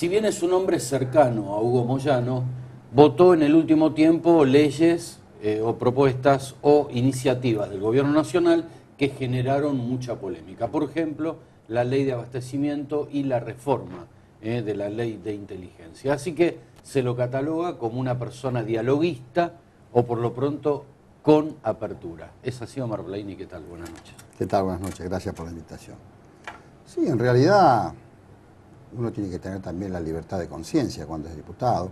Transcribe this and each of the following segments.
Si bien es un hombre cercano a Hugo Moyano, votó en el último tiempo leyes o propuestas o iniciativas del gobierno nacional que generaron mucha polémica. Por ejemplo, la ley de abastecimiento y la reforma de la ley de inteligencia. Así que se lo cataloga como una persona dialoguista o por lo pronto con apertura. ¿Es así, Omar Blaini? ¿Qué tal? Buenas noches. ¿Qué tal? Buenas noches. Gracias por la invitación. Sí, en realidad uno tiene que tener también la libertad de conciencia cuando es diputado.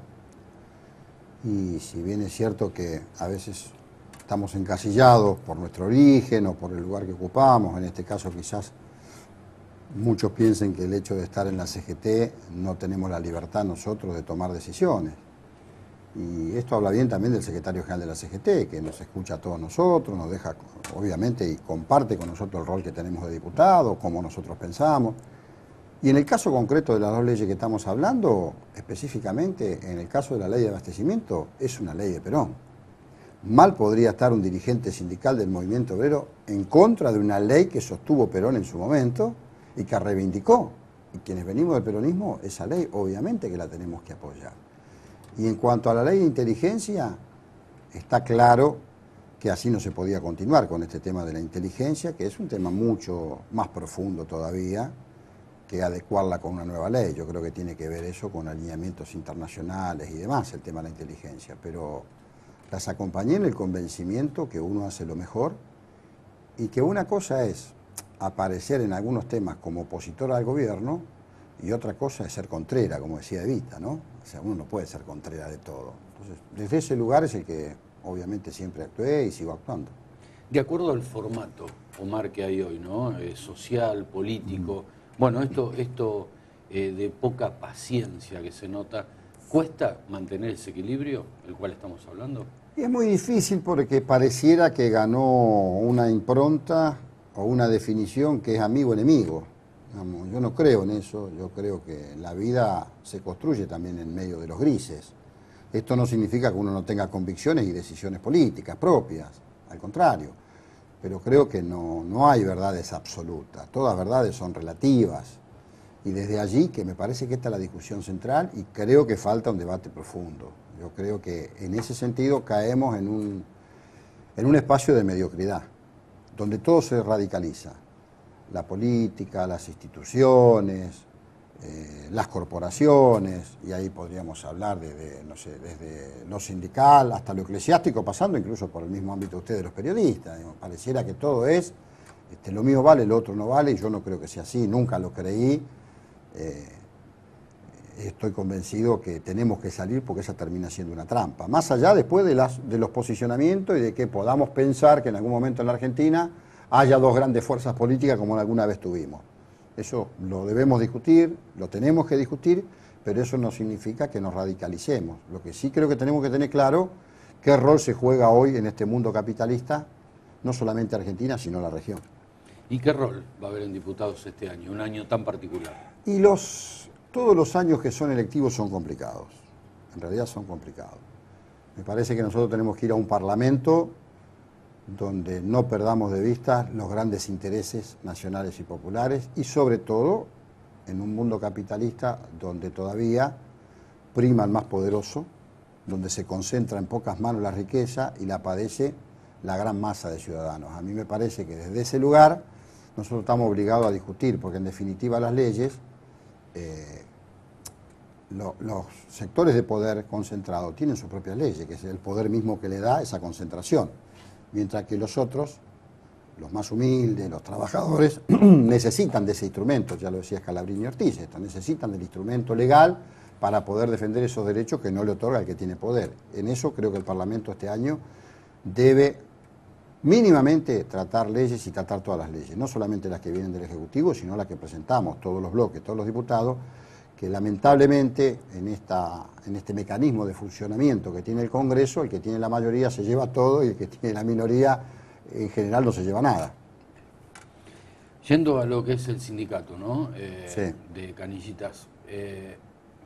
Y si bien es cierto que a veces estamos encasillados por nuestro origen o por el lugar que ocupamos, en este caso quizás muchos piensen que el hecho de estar en la CGT no tenemos la libertad nosotros de tomar decisiones. Y esto habla bien también del secretario general de la CGT, que nos escucha a todos nosotros, nos deja, obviamente, y comparte con nosotros el rol que tenemos de diputados, cómo nosotros pensamos. Y en el caso concreto de las dos leyes que estamos hablando, específicamente en el caso de la ley de abastecimiento, es una ley de Perón. Mal podría estar un dirigente sindical del movimiento obrero en contra de una ley que sostuvo Perón en su momento y que reivindicó. Y quienes venimos del peronismo, esa ley obviamente que la tenemos que apoyar. Y en cuanto a la ley de inteligencia, está claro que así no se podía continuar con este tema de la inteligencia, que es un tema mucho más profundo todavía que adecuarla con una nueva ley. Yo creo que tiene que ver eso con alineamientos internacionales y demás, el tema de la inteligencia. Pero las acompañé en el convencimiento que uno hace lo mejor y que una cosa es aparecer en algunos temas como opositor al gobierno y otra cosa es ser contrera, como decía Evita, ¿no? O sea, uno no puede ser contrera de todo. Entonces, desde ese lugar es el que obviamente siempre actué y sigo actuando. De acuerdo al formato, Omar, que hay hoy, ¿no? Social, político. Bueno, esto de poca paciencia que se nota, ¿cuesta mantener ese equilibrio del cual estamos hablando? Y es muy difícil porque pareciera que ganó una impronta o una definición que es amigo-enemigo. Yo no creo en eso, yo creo que la vida se construye también en medio de los grises. Esto no significa que uno no tenga convicciones y decisiones políticas propias, al contrario. Pero creo que no hay verdades absolutas, todas verdades son relativas. Y desde allí que me parece que esta es la discusión central y creo que falta un debate profundo. Yo creo que en ese sentido caemos en un espacio de mediocridad, donde todo se radicaliza. La política, las instituciones, las corporaciones, y ahí podríamos hablar no sé, desde lo sindical hasta lo eclesiástico, pasando incluso por el mismo ámbito de ustedes, los periodistas. Digamos, pareciera que todo es, lo mío vale, lo otro no vale, y yo no creo que sea así, nunca lo creí. Estoy convencido que tenemos que salir porque esa termina siendo una trampa. Más allá después de los posicionamientos y de que podamos pensar que en algún momento en la Argentina haya dos grandes fuerzas políticas como alguna vez tuvimos. Eso lo debemos discutir, lo tenemos que discutir, pero eso no significa que nos radicalicemos. Lo que sí creo que tenemos que tener claro qué rol se juega hoy en este mundo capitalista, no solamente Argentina, sino la región. ¿Y qué rol va a haber en diputados este año, un año tan particular? Y todos los años que son electivos son complicados, en realidad son complicados. Me parece que nosotros tenemos que ir a un parlamento donde no perdamos de vista los grandes intereses nacionales y populares y sobre todo en un mundo capitalista donde todavía prima el más poderoso, donde se concentra en pocas manos la riqueza y la padece la gran masa de ciudadanos. A mí me parece que desde ese lugar nosotros estamos obligados a discutir, porque en definitiva las leyes, los sectores de poder concentrado tienen sus propias leyes, que es el poder mismo que le da esa concentración, mientras que los otros, los más humildes, los trabajadores, necesitan de ese instrumento, ya lo decía Scalabrini y Ortiz, necesitan del instrumento legal para poder defender esos derechos que no le otorga el que tiene poder. En eso creo que el Parlamento este año debe mínimamente tratar leyes y tratar todas las leyes, no solamente las que vienen del Ejecutivo, sino las que presentamos, todos los bloques, todos los diputados, que lamentablemente en este mecanismo de funcionamiento que tiene el Congreso, el que tiene la mayoría se lleva todo y el que tiene la minoría en general no se lleva nada. Yendo a lo que es el sindicato, ¿no? Sí. De canillitas,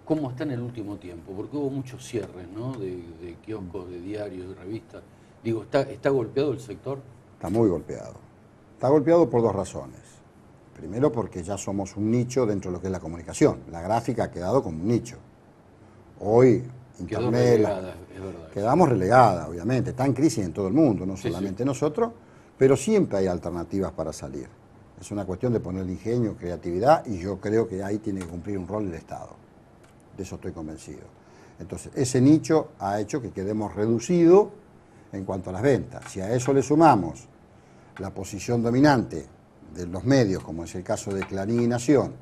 ¿cómo está en el último tiempo? Porque hubo muchos cierres, ¿no? De kioscos, de diarios, de revistas. Digo, ¿está golpeado el sector? Está muy golpeado. Está golpeado por dos razones. Primero porque ya somos un nicho dentro de lo que es la comunicación. La gráfica ha quedado como un nicho. Hoy, Quedó Internet, relegada, es verdad. quedamos relegadas, obviamente. Está en crisis en todo el mundo, no Sí, solamente sí. nosotros, pero siempre hay alternativas para salir. Es una cuestión de poner ingenio, creatividad, y yo creo que ahí tiene que cumplir un rol el Estado. De eso estoy convencido. Entonces, ese nicho ha hecho que quedemos reducidos en cuanto a las ventas. Si a eso le sumamos la posición dominante de los medios, como es el caso de Clarín y Nación,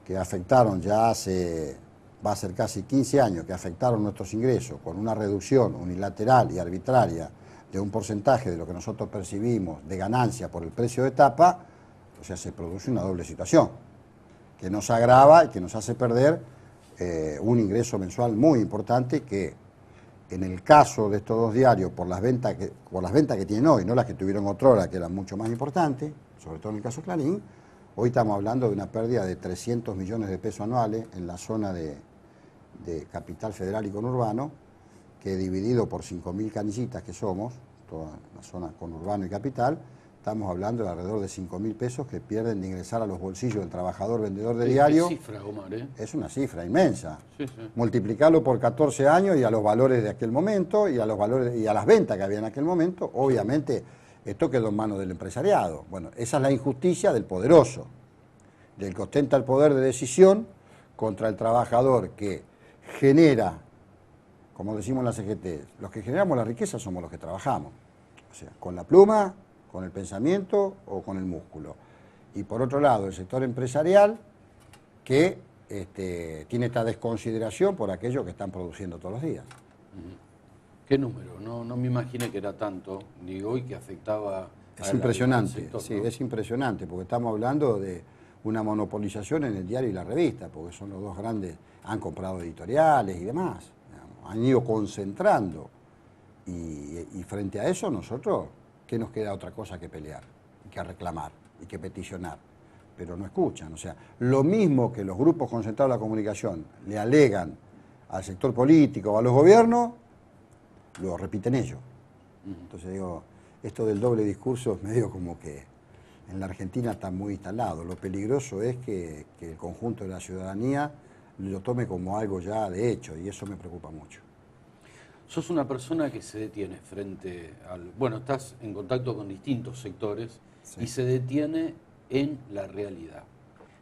que afectaron ya hace, va a ser casi 15 años, que afectaron nuestros ingresos con una reducción unilateral y arbitraria de un porcentaje de lo que nosotros percibimos de ganancia por el precio de tapa, o sea, se produce una doble situación, que nos agrava y que nos hace perder un ingreso mensual muy importante que, en el caso de estos dos diarios, por las ventas que tienen hoy, no las que tuvieron otrora, que eran mucho más importantes, sobre todo en el caso de Clarín, hoy estamos hablando de una pérdida de 300 millones de pesos anuales en la zona de Capital Federal y conurbano, que dividido por 5.000 canillitas que somos, toda la zona conurbano y capital, estamos hablando de alrededor de 5.000 pesos que pierden de ingresar a los bolsillos del trabajador vendedor de diario. ¿Qué cifra, Omar? Es una cifra inmensa. Sí, sí. Multiplicarlo por 14 años y a los valores de aquel momento y a los valores y a las ventas que había en aquel momento, obviamente esto quedó en manos del empresariado. Bueno, esa es la injusticia del poderoso, del que ostenta el poder de decisión contra el trabajador que genera, como decimos en la CGT, los que generamos la riqueza somos los que trabajamos, o sea, con la pluma, con el pensamiento o con el músculo. Y por otro lado, el sector empresarial que tiene esta desconsideración por aquellos que están produciendo todos los días. ¿Qué número? No me imaginé que era tanto, digo, y que afectaba Es impresionante, al sector, sí, ¿no? es impresionante, porque estamos hablando de una monopolización en el diario y la revista, porque son los dos grandes, han comprado editoriales y demás, digamos, han ido concentrando, y frente a eso nosotros, ¿qué nos queda otra cosa que pelear, que reclamar y que peticionar? Pero no escuchan, o sea, lo mismo que los grupos concentrados de la comunicación le alegan al sector político o a los gobiernos, lo repiten ellos. Entonces digo, esto del doble discurso es medio como que en la Argentina está muy instalado. Lo peligroso es que el conjunto de la ciudadanía lo tome como algo ya de hecho, y eso me preocupa mucho. Sos una persona que se detiene frente al... Bueno, estás en contacto con distintos sectores, sí, y se detiene en la realidad.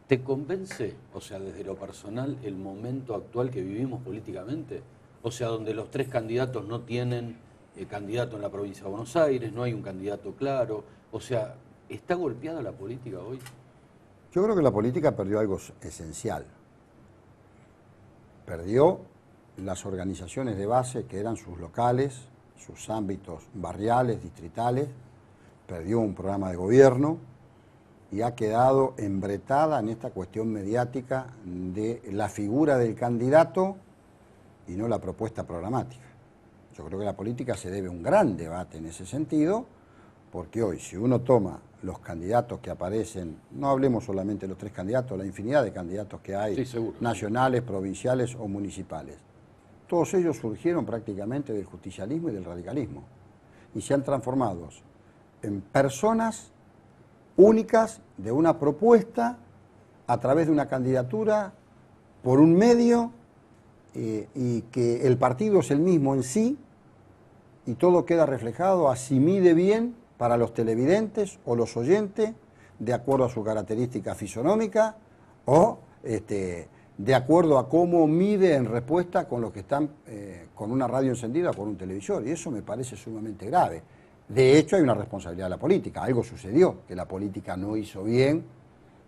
¿Te convence, o sea, desde lo personal, el momento actual que vivimos políticamente? O sea, donde los tres candidatos no tienen candidato en la provincia de Buenos Aires, no hay un candidato claro. O sea, ¿está golpeada la política hoy? Yo creo que la política perdió algo esencial. Perdió las organizaciones de base que eran sus locales, sus ámbitos barriales, distritales, perdió un programa de gobierno y ha quedado embretada en esta cuestión mediática de la figura del candidato y no la propuesta programática. Yo creo que la política se debe un gran debate en ese sentido, porque hoy si uno toma los candidatos que aparecen, no hablemos solamente de los tres candidatos, la infinidad de candidatos que hay, sí, seguro, nacionales, provinciales o municipales, todos ellos surgieron prácticamente del justicialismo y del radicalismo y se han transformado en personas únicas de una propuesta a través de una candidatura por un medio y que el partido es el mismo en sí y todo queda reflejado, así mide bien para los televidentes o los oyentes de acuerdo a su característica fisonómica o de acuerdo a cómo mide en respuesta con los que están con una radio encendida o con un televisor, y eso me parece sumamente grave. De hecho, hay una responsabilidad de la política, algo sucedió, que la política no hizo bien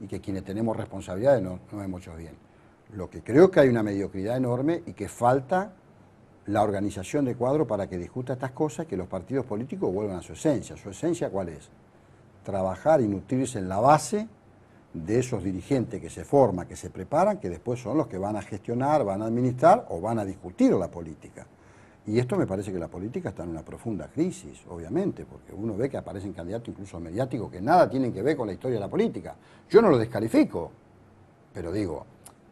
y que quienes tenemos responsabilidades no hemos hecho bien. Lo que creo que hay una mediocridad enorme y que falta la organización de cuadro para que discuta estas cosas, que los partidos políticos vuelvan a su esencia. ¿Su esencia cuál es? Trabajar y nutrirse en la base de esos dirigentes que se forman, que se preparan, que después son los que van a gestionar, van a administrar o van a discutir la política. Y esto me parece que la política está en una profunda crisis, obviamente, porque uno ve que aparecen candidatos incluso mediáticos que nada tienen que ver con la historia de la política. Yo no lo descalifico, pero digo,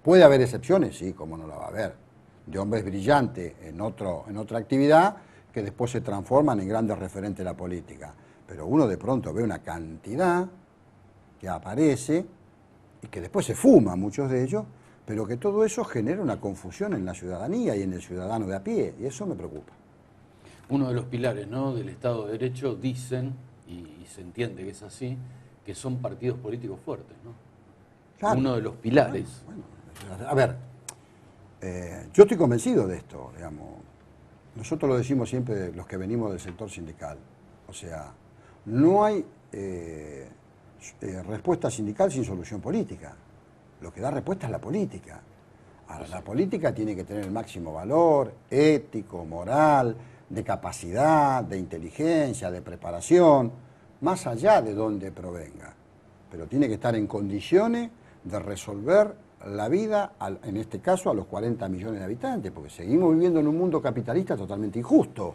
¿puede haber excepciones? Sí, cómo no la va a haber. De hombres brillantes en otra actividad que después se transforman en grandes referentes de la política. Pero uno de pronto ve una cantidad que aparece y que después se fuman muchos de ellos, pero que todo eso genera una confusión en la ciudadanía y en el ciudadano de a pie, y eso me preocupa. Uno de los pilares, ¿no?, del Estado de Derecho, dicen, y se entiende que es así, que son partidos políticos fuertes, ¿no? Claro. Uno de los pilares. Bueno, a ver, yo estoy convencido de esto, digamos. Nosotros lo decimos siempre los que venimos del sector sindical. O sea, no hay respuesta sindical sin solución política. Lo que da respuesta es la política. Ahora, la política tiene que tener el máximo valor ético, moral, de capacidad, de inteligencia, de preparación, más allá de dónde provenga. Pero tiene que estar en condiciones de resolver la vida, en este caso, a los 40 millones de habitantes, porque seguimos viviendo en un mundo capitalista totalmente injusto.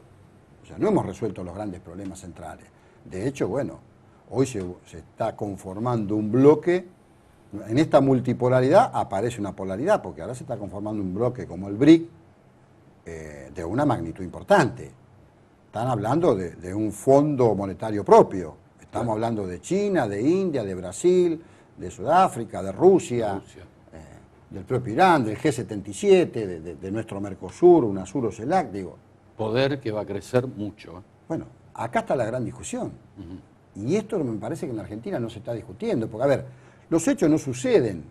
O sea, no hemos resuelto los grandes problemas centrales. De hecho, bueno, hoy se está conformando un bloque. En esta multipolaridad aparece una polaridad, porque ahora se está conformando un bloque como el BRIC, de una magnitud importante. Están hablando de un fondo monetario propio. Estamos hablando de China, de India, de Brasil, de Sudáfrica, de Rusia. Del propio Irán, del G77, de nuestro Mercosur, UNASUR o CELAC, digo. Poder que va a crecer mucho. Bueno, acá está la gran discusión. Y esto me parece que en la Argentina no se está discutiendo, porque a ver, los hechos no suceden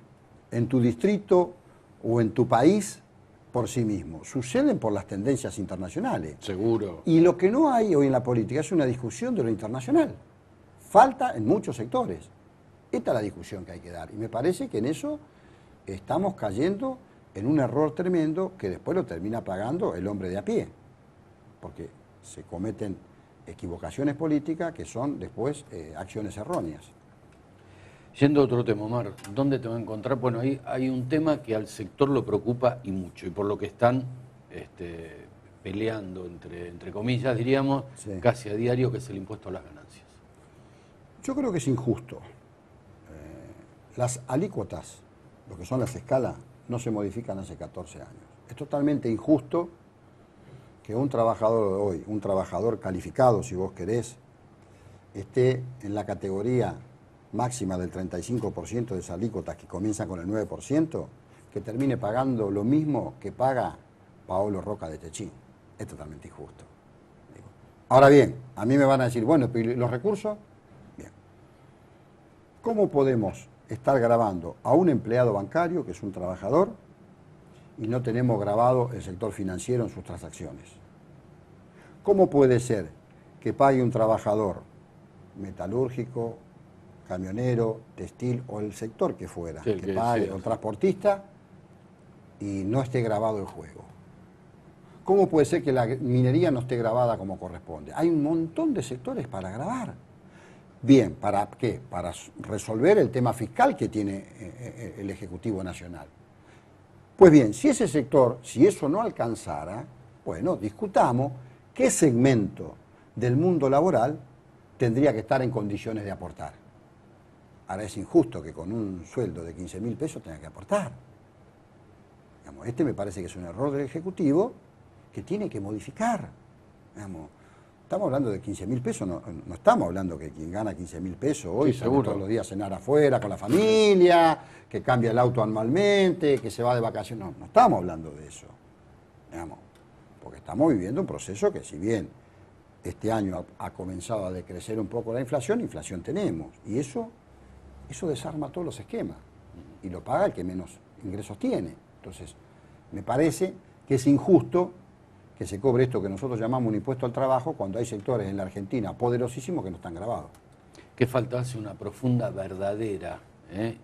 en tu distrito o en tu país por sí mismos, suceden por las tendencias internacionales. Seguro. Y lo que no hay hoy en la política es una discusión de lo internacional. Falta en muchos sectores. Esta es la discusión que hay que dar. Y me parece que en eso estamos cayendo en un error tremendo que después lo termina pagando el hombre de a pie. Porque se cometen equivocaciones políticas que son después acciones erróneas. Yendo a otro tema, Omar, ¿dónde te va a encontrar? Bueno, ahí hay un tema que al sector lo preocupa y mucho, y por lo que están peleando, entre comillas, diríamos, sí, casi a diario, que es el impuesto a las ganancias. Yo creo que es injusto. Las alícuotas, lo que son las escalas, no se modifican hace 14 años. Es totalmente injusto que un trabajador de hoy, un trabajador calificado, si vos querés, esté en la categoría máxima del 35% de esas alícuotas que comienzan con el 9%, que termine pagando lo mismo que paga Paolo Roca de Techín. Es totalmente injusto. Ahora bien, a mí me van a decir, bueno, ¿los recursos? Bien. ¿Cómo podemos estar grabando a un empleado bancario, que es un trabajador, y no tenemos grabado el sector financiero en sus transacciones? ¿Cómo puede ser que pague un trabajador metalúrgico, camionero, textil o el sector que fuera, sí, que pague, o transportista, y no esté grabado el juego? ¿Cómo puede ser que la minería no esté grabada como corresponde? Hay un montón de sectores para grabar. Bien, ¿para qué? Para resolver el tema fiscal que tiene el Ejecutivo Nacional. Pues bien, si ese sector, si eso no alcanzara, bueno, discutamos qué segmento del mundo laboral tendría que estar en condiciones de aportar. Ahora es injusto que con un sueldo de 15.000 pesos tenga que aportar. Digamos, este me parece que es un error del Ejecutivo que tiene que modificar. Digamos, estamos hablando de 15.000 pesos, no estamos hablando que quien gana 15.000 pesos hoy sí, sale todos los días a cenar afuera con la familia, que cambia el auto anualmente, que se va de vacaciones. No estamos hablando de eso. Digamos, porque estamos viviendo un proceso que, si bien este año ha comenzado a decrecer un poco la inflación tenemos. Y eso desarma todos los esquemas. Y lo paga el que menos ingresos tiene. Entonces, me parece que es injusto que se cobre esto que nosotros llamamos un impuesto al trabajo cuando hay sectores en la Argentina poderosísimos que no están grabados. Que falta hace una profunda, verdadera,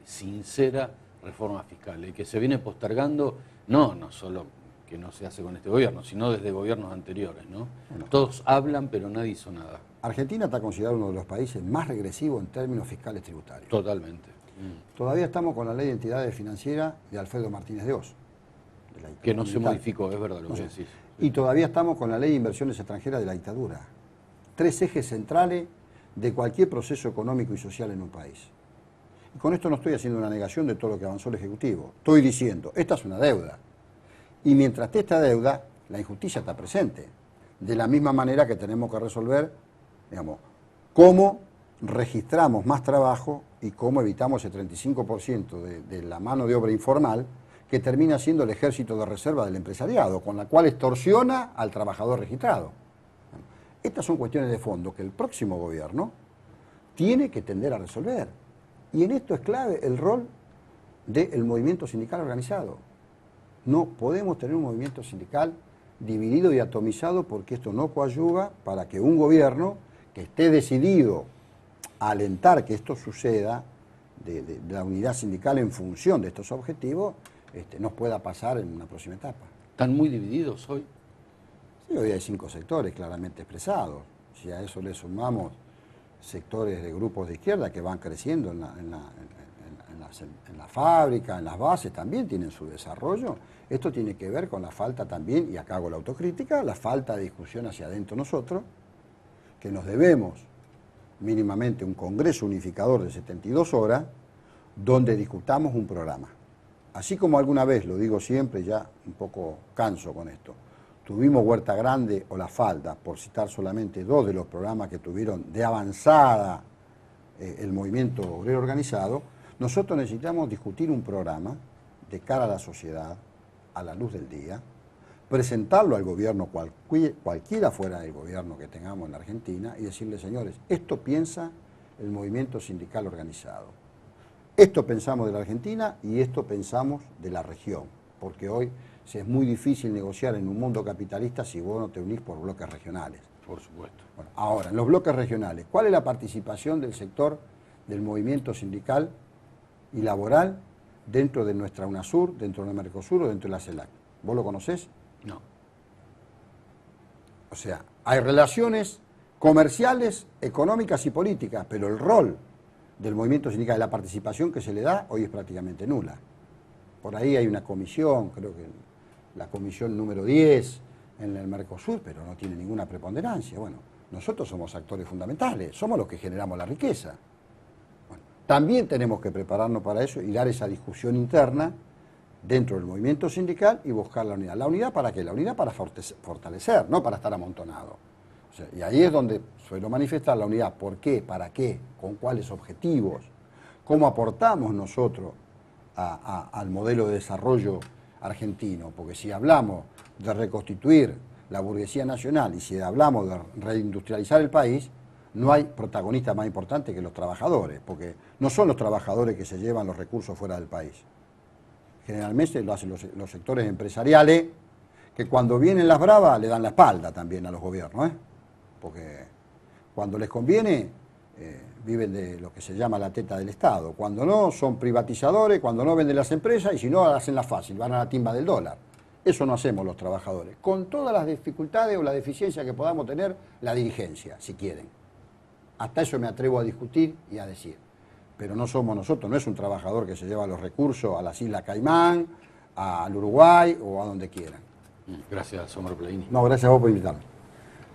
sincera reforma fiscal, y que se viene postergando, no solo que no se hace con este gobierno, sino desde gobiernos anteriores, ¿no? Bueno, todos hablan, pero nadie hizo nada. Argentina está considerado uno de los países más regresivos en términos fiscales tributarios. Totalmente. Todavía estamos con la ley de entidades financieras de Alfredo Martínez de Oz. Que no se modificó, es verdad lo que decís. Y todavía estamos con la ley de inversiones extranjeras de la dictadura. 3 ejes centrales de cualquier proceso económico y social en un país. Y con esto no estoy haciendo una negación de todo lo que avanzó el Ejecutivo. Estoy diciendo, esta es una deuda. Y mientras esté esta deuda, la injusticia está presente. De la misma manera que tenemos que resolver, digamos, cómo registramos más trabajo y cómo evitamos el 35% de la mano de obra informal que termina siendo el ejército de reserva del empresariado, con la cual extorsiona al trabajador registrado. Bueno, estas son cuestiones de fondo que el próximo gobierno tiene que tender a resolver. Y en esto es clave el rol del movimiento sindical organizado. No podemos tener un movimiento sindical dividido y atomizado porque esto no coadyuva para que un gobierno que esté decidido a alentar que esto suceda, de la unidad sindical en función de estos objetivos, nos pueda pasar en una próxima etapa. ¿Están muy divididos hoy? Sí, hoy hay 5 sectores claramente expresados. Si a eso le sumamos sectores de grupos de izquierda que van creciendo en la fábrica, en las bases, también tienen su desarrollo. Esto tiene que ver con la falta también, y acá hago la autocrítica, la falta de discusión hacia adentro nosotros, que nos debemos mínimamente un congreso unificador de 72 horas, donde discutamos un programa. Así como alguna vez, lo digo siempre, ya un poco canso con esto, tuvimos Huerta Grande o La Falda, por citar solamente 2 de los programas que tuvieron de avanzada el movimiento obrero organizado, nosotros necesitamos discutir un programa de cara a la sociedad, a la luz del día, presentarlo al gobierno, cualquiera fuera del gobierno que tengamos en la Argentina, y decirle, señores, esto piensa el movimiento sindical organizado. Esto pensamos de la Argentina y esto pensamos de la región, porque hoy es muy difícil negociar en un mundo capitalista si vos no te unís por bloques regionales. Por supuesto. Bueno, ahora, en los bloques regionales, ¿cuál es la participación del sector del movimiento sindical y laboral dentro de nuestra UNASUR, dentro del Mercosur o dentro de la CELAC? ¿Vos lo conocés? No. O sea, hay relaciones comerciales, económicas y políticas, pero el rol del movimiento sindical, la participación que se le da, hoy es prácticamente nula. Por ahí hay una comisión, creo que la comisión número 10 en el Mercosur, pero no tiene ninguna preponderancia. Bueno, nosotros somos actores fundamentales, somos los que generamos la riqueza. Bueno, también tenemos que prepararnos para eso y dar esa discusión interna dentro del movimiento sindical y buscar la unidad. ¿La unidad para qué? La unidad para fortalecer, no para estar amontonado. O sea, y ahí es donde suelo manifestar la unidad. ¿Por qué? ¿Para qué? ¿Con cuáles objetivos? ¿Cómo aportamos nosotros al modelo de desarrollo argentino? Porque si hablamos de reconstituir la burguesía nacional y si hablamos de reindustrializar el país, no hay protagonista más importante que los trabajadores, porque no son los trabajadores que se llevan los recursos fuera del país. Generalmente lo hacen los sectores empresariales, que cuando vienen las bravas le dan la espalda también a los gobiernos, porque cuando les conviene viven de lo que se llama la teta del Estado, cuando no son privatizadores, cuando no venden las empresas y si no hacen la fácil, van a la timba del dólar. Eso no hacemos los trabajadores, con todas las dificultades o la deficiencia que podamos tener la dirigencia, si quieren. Hasta eso me atrevo a discutir y a decir. Pero no somos nosotros, no es un trabajador que se lleva los recursos a las Islas Caimán, al Uruguay o a donde quieran. Gracias, Omar Pleini. No, gracias a vos por invitarme.